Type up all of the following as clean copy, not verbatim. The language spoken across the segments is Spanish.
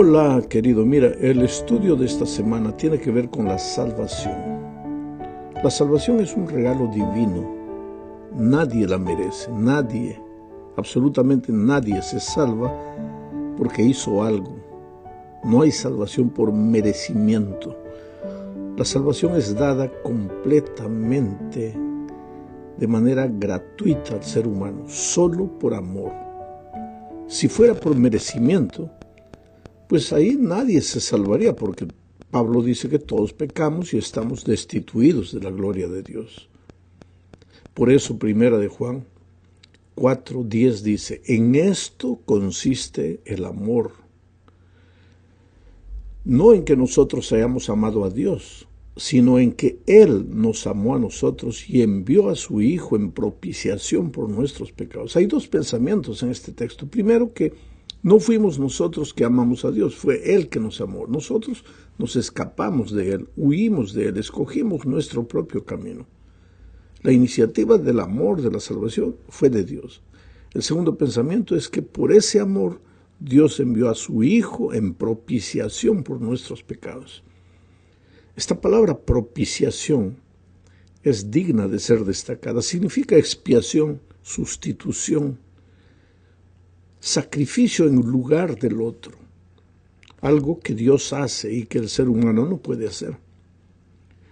Hola, querido. Mira, el estudio de esta semana tiene que ver con la salvación. La salvación es un regalo divino. Nadie la merece, nadie, absolutamente nadie se salva porque hizo algo. No hay salvación por merecimiento. La salvación es dada completamente, de manera gratuita al ser humano, solo por amor. Si fuera por merecimiento, pues ahí nadie se salvaría, porque Pablo dice que todos pecamos y estamos destituidos de la gloria de Dios. Por eso, primera de Juan 4:10 dice, en esto consiste el amor. No en que nosotros hayamos amado a Dios, sino en que Él nos amó a nosotros y envió a su Hijo en propiciación por nuestros pecados. Hay dos pensamientos en este texto. Primero, que no fuimos nosotros que amamos a Dios, fue Él que nos amó. Nosotros nos escapamos de Él, huimos de Él, escogimos nuestro propio camino. La iniciativa del amor, de la salvación, fue de Dios. El segundo pensamiento es que por ese amor Dios envió a su Hijo en propiciación por nuestros pecados. Esta palabra propiciación es digna de ser destacada. Significa expiación, sustitución, sacrificio en lugar del otro. Algo que Dios hace y que el ser humano no puede hacer.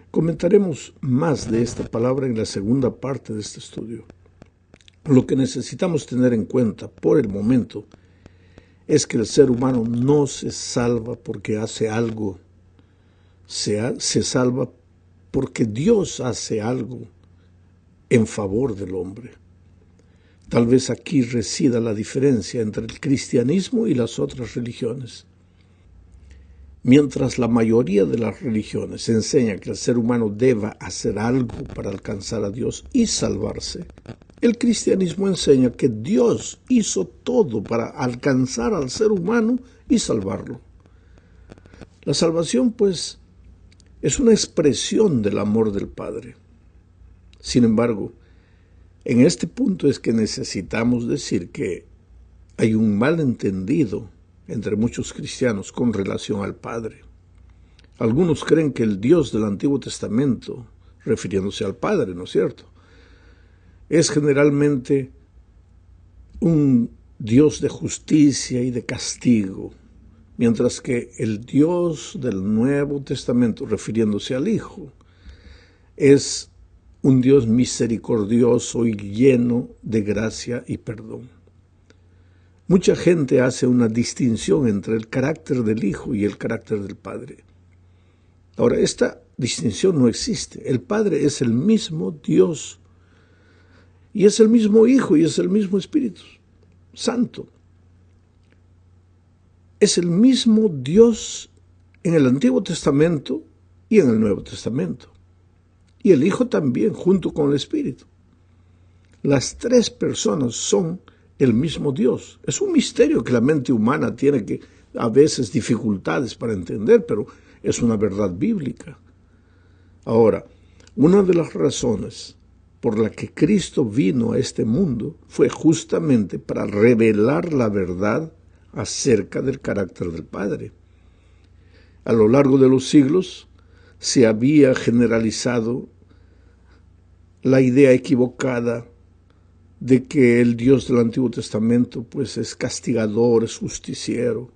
Comentaremos más de esta palabra en la segunda parte de este estudio. Lo que necesitamos tener en cuenta por el momento es que el ser humano no se salva porque hace algo, se salva porque Dios hace algo en favor del hombre. Tal vez aquí resida la diferencia entre el cristianismo y las otras religiones. Mientras la mayoría de las religiones enseña que el ser humano deba hacer algo para alcanzar a Dios y salvarse, el cristianismo enseña que Dios hizo todo para alcanzar al ser humano y salvarlo. La salvación, pues, es una expresión del amor del Padre. Sin embargo, en este punto es que necesitamos decir que hay un malentendido entre muchos cristianos con relación al Padre. Algunos creen que el Dios del Antiguo Testamento, refiriéndose al Padre, ¿no es cierto?, es generalmente un Dios de justicia y de castigo, mientras que el Dios del Nuevo Testamento, refiriéndose al Hijo, es un Dios misericordioso y lleno de gracia y perdón. Mucha gente hace una distinción entre el carácter del Hijo y el carácter del Padre. Ahora, esta distinción no existe. El Padre es el mismo Dios, y es el mismo Hijo, y es el mismo Espíritu Santo. Es el mismo Dios en el Antiguo Testamento y en el Nuevo Testamento. Y el Hijo también, junto con el Espíritu. Las tres personas son el mismo Dios. Es un misterio que la mente humana tiene que a veces dificultades para entender, pero es una verdad bíblica. Ahora, una de las razones por la que Cristo vino a este mundo fue justamente para revelar la verdad acerca del carácter del Padre. A lo largo de los siglos se había generalizado la idea equivocada de que el Dios del Antiguo Testamento pues es castigador, es justiciero.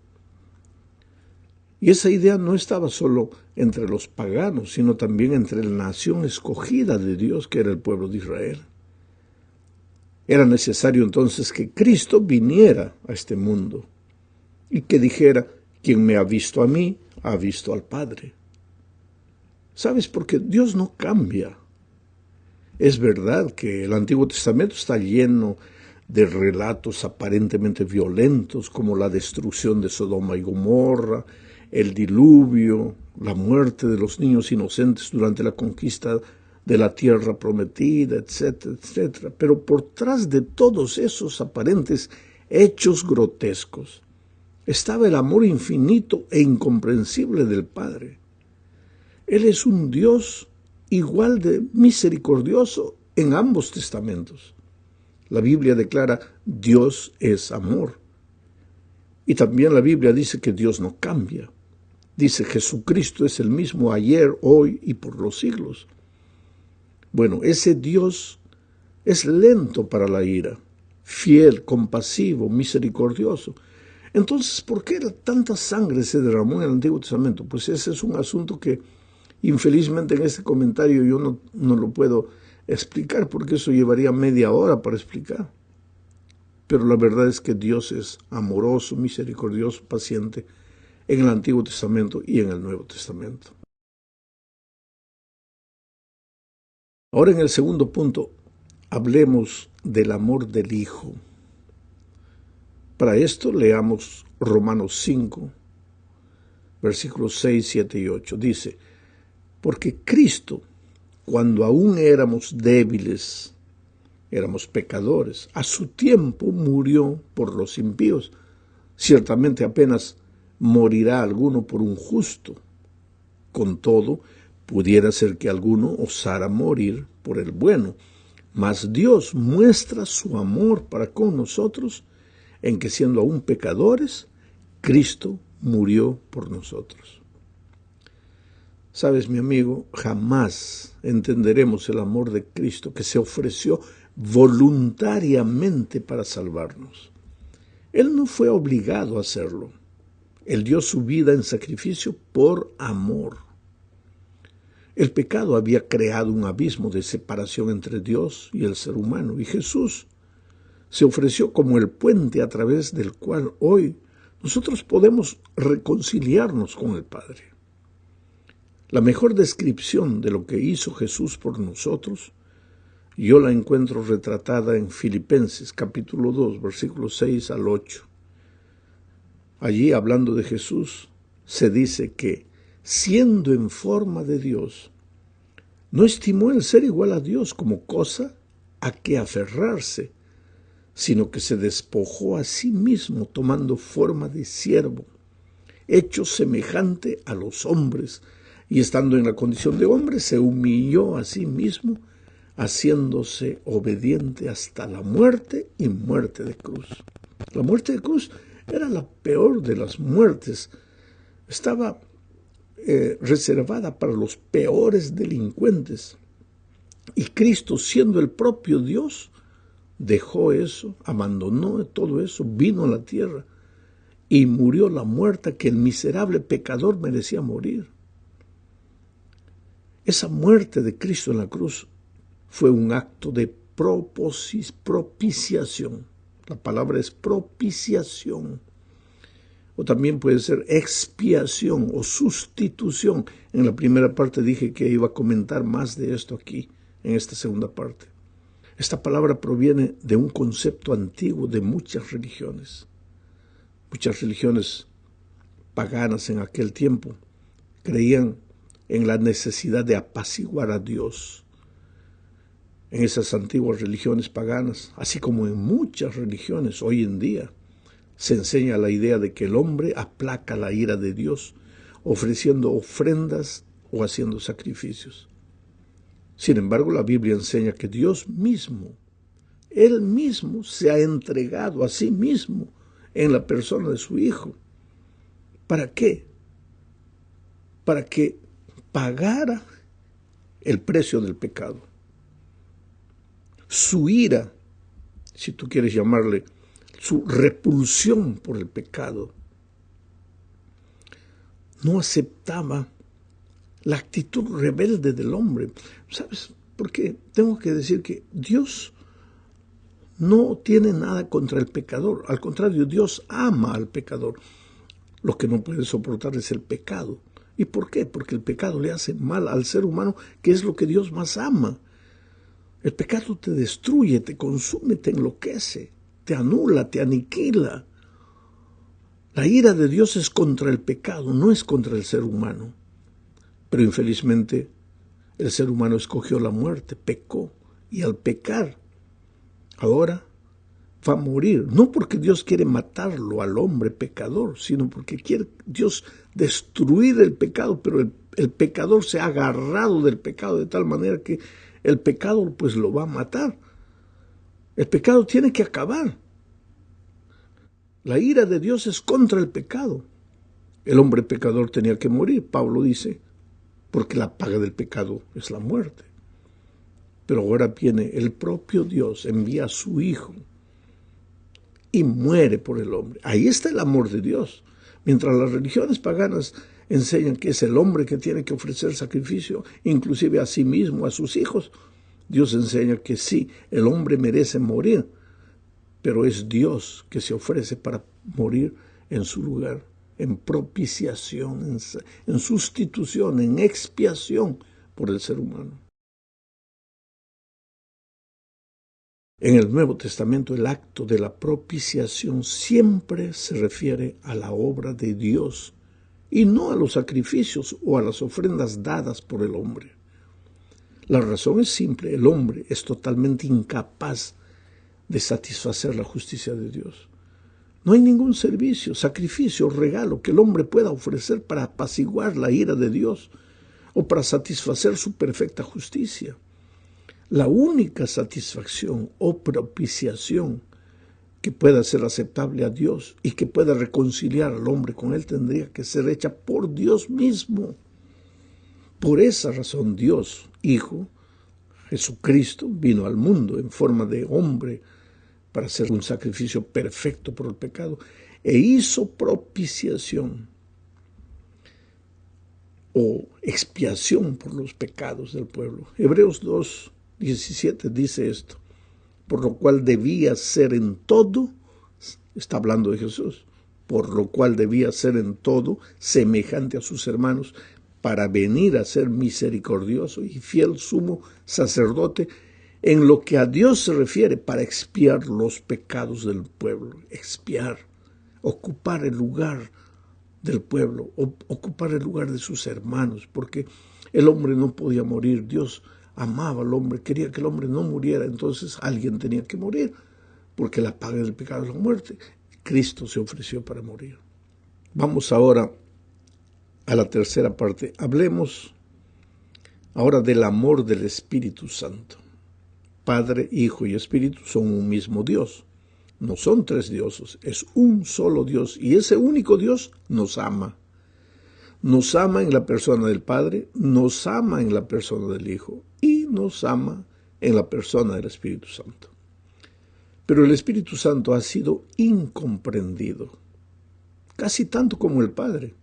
Y esa idea no estaba solo entre los paganos, sino también entre la nación escogida de Dios, que era el pueblo de Israel. Era necesario entonces que Cristo viniera a este mundo y que dijera, quien me ha visto a mí, ha visto al Padre. ¿Sabes? Porque Dios no cambia. Es verdad que el Antiguo Testamento está lleno de relatos aparentemente violentos, como la destrucción de Sodoma y Gomorra, el diluvio, la muerte de los niños inocentes durante la conquista de la tierra prometida, etcétera, etcétera. Pero por tras de todos esos aparentes hechos grotescos estaba el amor infinito e incomprensible del Padre. Él es un Dios igual de misericordioso en ambos testamentos. La Biblia declara, Dios es amor. Y también la Biblia dice que Dios no cambia. Dice, Jesucristo es el mismo ayer, hoy y por los siglos. Bueno, ese Dios es lento para la ira, fiel, compasivo, misericordioso. Entonces, ¿por qué tanta sangre se derramó en el Antiguo Testamento? Pues ese es un asunto que infelizmente en este comentario yo no lo puedo explicar, porque eso llevaría media hora para explicar. Pero la verdad es que Dios es amoroso, misericordioso, paciente en el Antiguo Testamento y en el Nuevo Testamento. Ahora en el segundo punto, hablemos del amor del Hijo. Para esto leamos Romanos 5, versículos 6, 7 y 8. Dice, porque Cristo, cuando aún éramos débiles, éramos pecadores, a su tiempo murió por los impíos. Ciertamente apenas morirá alguno por un justo. Con todo, pudiera ser que alguno osara morir por el bueno. Mas Dios muestra su amor para con nosotros en que siendo aún pecadores, Cristo murió por nosotros. Sabes, mi amigo, jamás entenderemos el amor de Cristo que se ofreció voluntariamente para salvarnos. Él no fue obligado a hacerlo. Él dio su vida en sacrificio por amor. El pecado había creado un abismo de separación entre Dios y el ser humano, y Jesús se ofreció como el puente a través del cual hoy nosotros podemos reconciliarnos con el Padre. La mejor descripción de lo que hizo Jesús por nosotros, yo la encuentro retratada en Filipenses capítulo 2, versículos 6 al 8. Allí, hablando de Jesús, se dice que, siendo en forma de Dios, no estimó el ser igual a Dios como cosa a que aferrarse, sino que se despojó a sí mismo tomando forma de siervo, hecho semejante a los hombres, y estando en la condición de hombre, se humilló a sí mismo, haciéndose obediente hasta la muerte y muerte de cruz. La muerte de cruz era la peor de las muertes. Estaba reservada para los peores delincuentes. Y Cristo, siendo el propio Dios, dejó eso, abandonó todo eso, vino a la tierra y murió la muerte que el miserable pecador merecía morir. Esa muerte de Cristo en la cruz fue un acto de propiciación. La palabra es propiciación. O también puede ser expiación o sustitución. En la primera parte dije que iba a comentar más de esto aquí, en esta segunda parte. Esta palabra proviene de un concepto antiguo de muchas religiones. Muchas religiones paganas en aquel tiempo creían en la necesidad de apaciguar a Dios. En esas antiguas religiones paganas, así como en muchas religiones hoy en día, se enseña la idea de que el hombre aplaca la ira de Dios, ofreciendo ofrendas o haciendo sacrificios. Sin embargo, la Biblia enseña que Dios mismo, Él mismo se ha entregado a sí mismo en la persona de su Hijo. ¿Para qué? Para que pagara el precio del pecado. Su ira, si tú quieres llamarle, su repulsión por el pecado, no aceptaba la actitud rebelde del hombre. ¿Sabes por qué? Tengo que decir que Dios no tiene nada contra el pecador. Al contrario, Dios ama al pecador. Lo que no puede soportar es el pecado. ¿Y por qué? Porque el pecado le hace mal al ser humano, que es lo que Dios más ama. El pecado te destruye, te consume, te enloquece, te anula, te aniquila. La ira de Dios es contra el pecado, no es contra el ser humano. Pero infelizmente el ser humano escogió la muerte, pecó, y al pecar, ahora va a morir. No porque Dios quiere matarlo al hombre pecador, sino porque quiere Dios destruir el pecado, pero el pecador se ha agarrado del pecado de tal manera que el pecado pues lo va a matar. El pecado tiene que acabar. La ira de Dios es contra el pecado. El hombre pecador tenía que morir, Pablo dice, porque la paga del pecado es la muerte. Pero ahora viene el propio Dios, envía a su Hijo y muere por el hombre. Ahí está el amor de Dios. Mientras las religiones paganas enseñan que es el hombre que tiene que ofrecer sacrificio, inclusive a sí mismo, a sus hijos, Dios enseña que sí, el hombre merece morir, pero es Dios que se ofrece para morir en su lugar, en propiciación, en sustitución, en expiación por el ser humano. En el Nuevo Testamento el acto de la propiciación siempre se refiere a la obra de Dios y no a los sacrificios o a las ofrendas dadas por el hombre. La razón es simple, el hombre es totalmente incapaz de satisfacer la justicia de Dios. No hay ningún servicio, sacrificio o regalo que el hombre pueda ofrecer para apaciguar la ira de Dios o para satisfacer su perfecta justicia. La única satisfacción o propiciación que pueda ser aceptable a Dios y que pueda reconciliar al hombre con Él tendría que ser hecha por Dios mismo. Por esa razón Dios, Hijo, Jesucristo, vino al mundo en forma de hombre para hacer un sacrificio perfecto por el pecado e hizo propiciación o expiación por los pecados del pueblo. Hebreos 2:17 dice esto, por lo cual debía ser en todo, está hablando de Jesús, por lo cual debía ser en todo semejante a sus hermanos, para venir a ser misericordioso y fiel sumo sacerdote en lo que a Dios se refiere, para expiar los pecados del pueblo, expiar, ocupar el lugar del pueblo, ocupar el lugar de sus hermanos, porque el hombre no podía morir. Dios amaba al hombre, quería que el hombre no muriera, entonces alguien tenía que morir, porque la paga del pecado es la muerte. Cristo se ofreció para morir. Vamos ahora a la tercera parte. Hablemos ahora del amor del Espíritu Santo. Padre, Hijo y Espíritu son un mismo Dios. No son tres dioses, es un solo Dios, y ese único Dios nos ama. Nos ama en la persona del Padre, nos ama en la persona del Hijo y nos ama en la persona del Espíritu Santo. Pero el Espíritu Santo ha sido incomprendido, casi tanto como el Padre.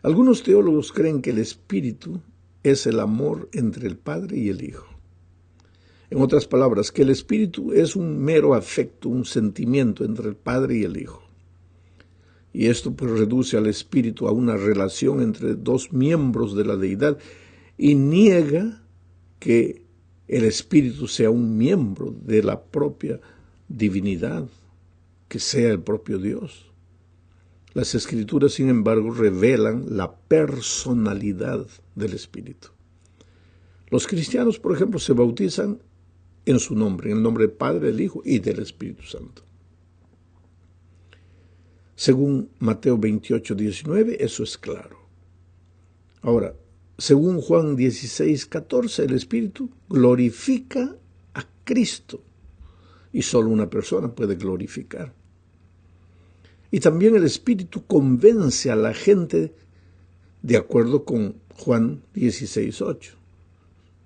Algunos teólogos creen que el Espíritu es el amor entre el Padre y el Hijo. En otras palabras, que el Espíritu es un mero afecto, un sentimiento entre el Padre y el Hijo. Y esto pues reduce al Espíritu a una relación entre dos miembros de la deidad y niega que el Espíritu sea un miembro de la propia divinidad, que sea el propio Dios. Las Escrituras, sin embargo, revelan la personalidad del Espíritu. Los cristianos, por ejemplo, se bautizan en su nombre, en el nombre del Padre, del Hijo y del Espíritu Santo. Según Mateo 28:19, eso es claro. Ahora, según Juan 16:14, el Espíritu glorifica a Cristo y solo una persona puede glorificar. Y también el Espíritu convence a la gente de acuerdo con Juan 16:8.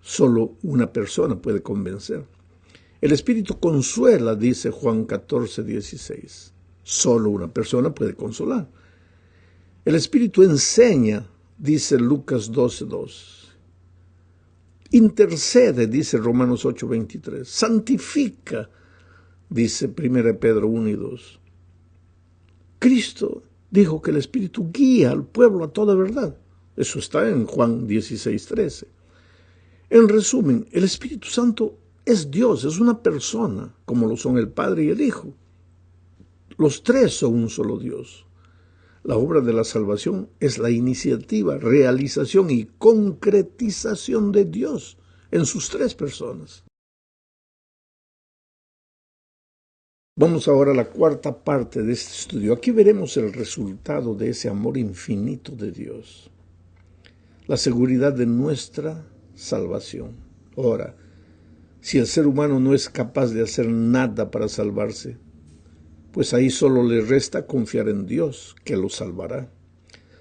Solo una persona puede convencer. El Espíritu consuela, dice Juan 14:16. Solo una persona puede consolar. El Espíritu enseña, dice Lucas 12:2. Intercede, dice Romanos 8:23. Santifica, dice 1 Pedro 1:2. Cristo dijo que el Espíritu guía al pueblo a toda verdad. Eso está en Juan 16:13. En resumen, el Espíritu Santo es Dios, es una persona, como lo son el Padre y el Hijo. Los tres son un solo Dios. La obra de la salvación es la iniciativa, realización y concretización de Dios en sus tres personas. Vamos ahora a la cuarta parte de este estudio. Aquí veremos el resultado de ese amor infinito de Dios. La seguridad de nuestra salvación. Ahora, si el ser humano no es capaz de hacer nada para salvarse, pues ahí solo le resta confiar en Dios, que lo salvará.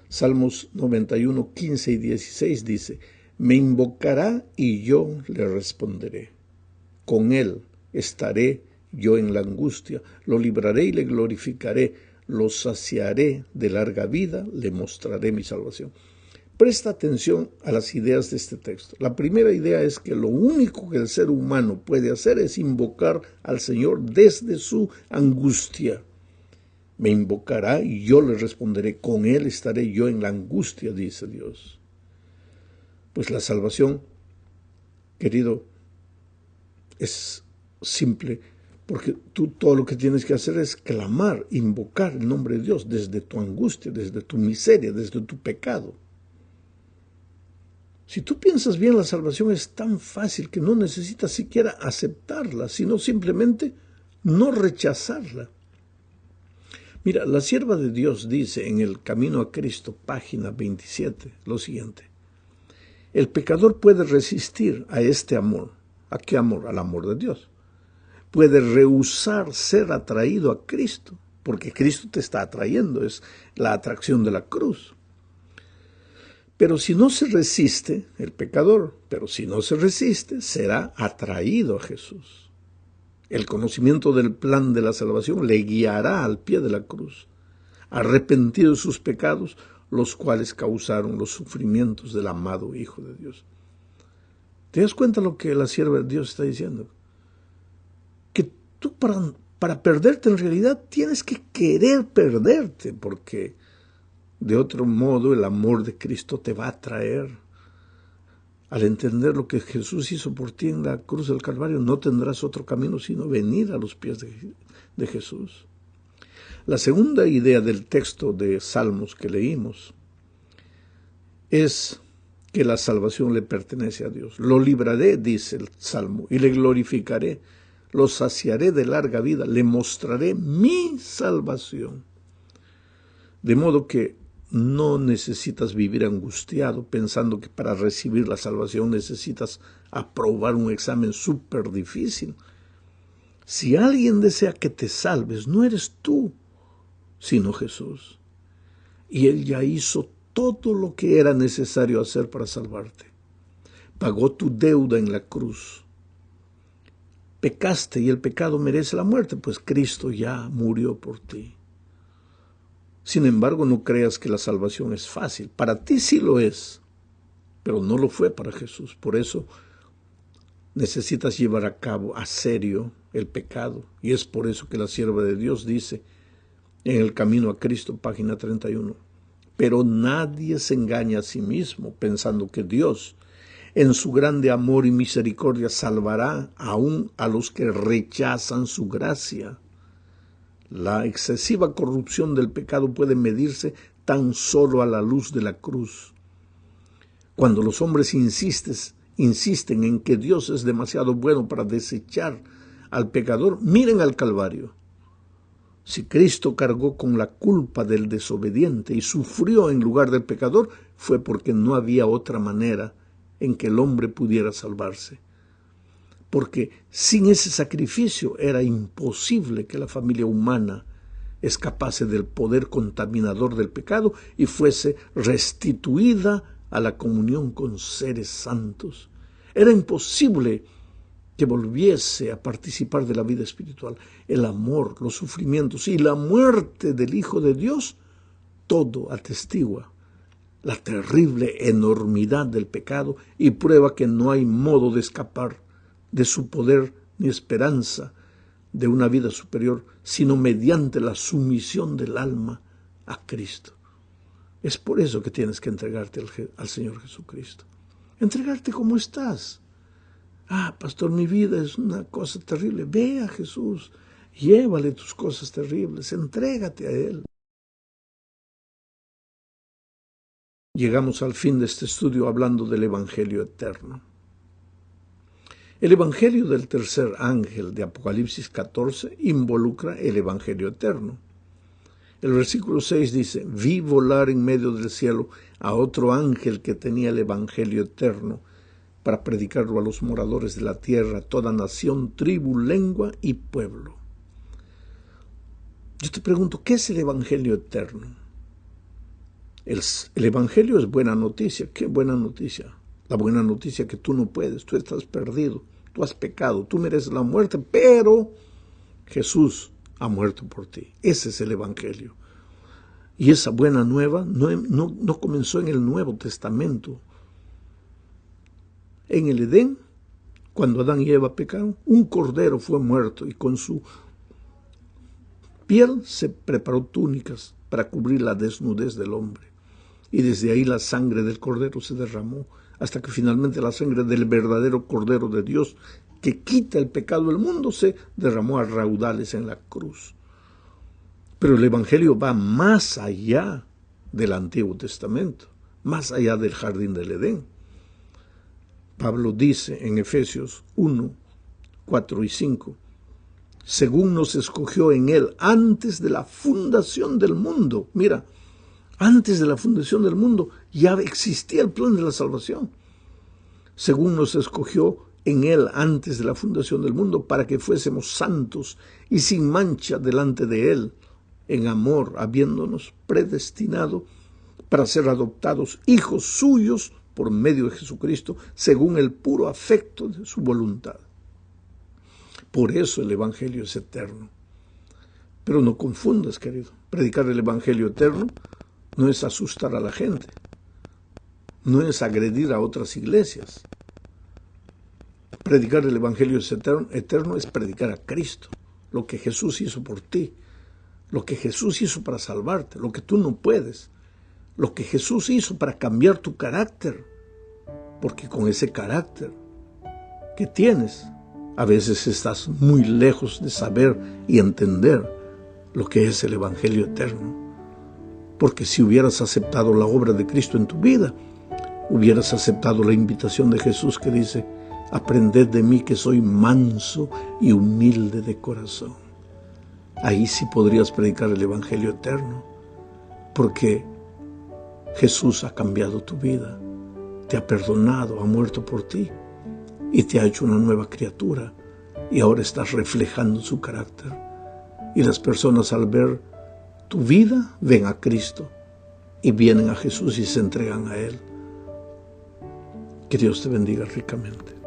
Salmos 91, 15 y 16 dice: me invocará y yo le responderé. Con él estaré yo en la angustia, lo libraré y le glorificaré, lo saciaré de larga vida, le mostraré mi salvación. Presta atención a las ideas de este texto. La primera idea es que lo único que el ser humano puede hacer es invocar al Señor desde su angustia. Me invocará y yo le responderé, con él estaré yo en la angustia, dice Dios. Pues la salvación, querido, es simple, porque tú todo lo que tienes que hacer es clamar, invocar el nombre de Dios desde tu angustia, desde tu miseria, desde tu pecado. Si tú piensas bien, la salvación es tan fácil que no necesitas siquiera aceptarla, sino simplemente no rechazarla. Mira, la sierva de Dios dice en El Camino a Cristo, página 27, lo siguiente: el pecador puede resistir a este amor. ¿A qué amor? Al amor de Dios. Puede rehusar ser atraído a Cristo, porque Cristo te está atrayendo, es la atracción de la cruz. Pero si no se resiste, el pecador, será atraído a Jesús. El conocimiento del plan de la salvación le guiará al pie de la cruz, arrepentido de sus pecados, los cuales causaron los sufrimientos del amado Hijo de Dios. ¿Te das cuenta lo que la sierva de Dios está diciendo? Que tú para perderte en realidad tienes que querer perderte, porque de otro modo el amor de Cristo te va a atraer. Al entender lo que Jesús hizo por ti en la cruz del Calvario, no tendrás otro camino sino venir a los pies de Jesús. La segunda idea del texto de Salmos que leímos es que la salvación le pertenece a Dios. Lo libraré, dice el Salmo, y le glorificaré, lo saciaré de larga vida, le mostraré mi salvación. De modo que no necesitas vivir angustiado pensando que para recibir la salvación necesitas aprobar un examen súper difícil. Si alguien desea que te salves, no eres tú, sino Jesús. Y Él ya hizo todo lo que era necesario hacer para salvarte. Pagó tu deuda en la cruz. Pecaste y el pecado merece la muerte, pues Cristo ya murió por ti. Sin embargo, no creas que la salvación es fácil. Para ti sí lo es, pero no lo fue para Jesús. Por eso necesitas llevar a cabo a serio el pecado. Y es por eso que la sierva de Dios dice en El Camino a Cristo, página 31, pero nadie se engaña a sí mismo pensando que Dios, en su grande amor y misericordia, salvará aún a los que rechazan su gracia. La excesiva corrupción del pecado puede medirse tan solo a la luz de la cruz. Cuando los hombres insisten en que Dios es demasiado bueno para desechar al pecador, miren al Calvario. Si Cristo cargó con la culpa del desobediente y sufrió en lugar del pecador, fue porque no había otra manera en que el hombre pudiera salvarse. Porque sin ese sacrificio era imposible que la familia humana escapase del poder contaminador del pecado y fuese restituida a la comunión con seres santos. Era imposible que volviese a participar de la vida espiritual. El amor, los sufrimientos y la muerte del Hijo de Dios, todo atestigua la terrible enormidad del pecado y prueba que no hay modo de escapar de su poder ni esperanza de una vida superior, sino mediante la sumisión del alma a Cristo. Es por eso que tienes que entregarte al Señor Jesucristo. Entregarte como estás. Ah, pastor, mi vida es una cosa terrible. Ve a Jesús, llévale tus cosas terribles, entrégate a Él. Llegamos al fin de este estudio hablando del Evangelio eterno. El Evangelio del tercer ángel de Apocalipsis 14 involucra el Evangelio eterno. El versículo 6 dice: vi volar en medio del cielo a otro ángel que tenía el Evangelio eterno para predicarlo a los moradores de la tierra, toda nación, tribu, lengua y pueblo. Yo te pregunto, ¿qué es el Evangelio eterno? El Evangelio es buena noticia. ¿Qué buena noticia? La buena noticia que tú no puedes, tú estás perdido, tú has pecado, tú mereces la muerte, pero Jesús ha muerto por ti. Ese es el Evangelio. Y esa buena nueva no comenzó en el Nuevo Testamento. En el Edén, cuando Adán y Eva pecaron, un cordero fue muerto y con su piel se preparó túnicas para cubrir la desnudez del hombre. Y desde ahí la sangre del cordero se derramó, hasta que finalmente la sangre del verdadero Cordero de Dios, que quita el pecado del mundo, se derramó a raudales en la cruz. Pero el Evangelio va más allá del Antiguo Testamento, más allá del jardín del Edén. Pablo dice en Efesios 1, 4 y 5, según nos escogió en él antes de la fundación del mundo. Mira, antes de la fundación del mundo ya existía el plan de la salvación. Según nos escogió en él antes de la fundación del mundo para que fuésemos santos y sin mancha delante de él, en amor, habiéndonos predestinado para ser adoptados hijos suyos por medio de Jesucristo, según el puro afecto de su voluntad. Por eso el Evangelio es eterno. Pero no confundas, querido. Predicar el Evangelio eterno no es asustar a la gente. No es agredir a otras iglesias. Predicar el Evangelio eterno es predicar a Cristo, lo que Jesús hizo por ti, lo que Jesús hizo para salvarte, lo que tú no puedes, lo que Jesús hizo para cambiar tu carácter, porque con ese carácter que tienes, a veces estás muy lejos de saber y entender lo que es el Evangelio eterno. Porque si hubieras aceptado la obra de Cristo en tu vida, hubieras aceptado la invitación de Jesús que dice, aprended de mí que soy manso y humilde de corazón. Ahí sí podrías predicar el Evangelio eterno, porque Jesús ha cambiado tu vida, te ha perdonado, ha muerto por ti y te ha hecho una nueva criatura y ahora estás reflejando su carácter. Y las personas al ver tu vida ven a Cristo y vienen a Jesús y se entregan a Él. Que Dios te bendiga ricamente.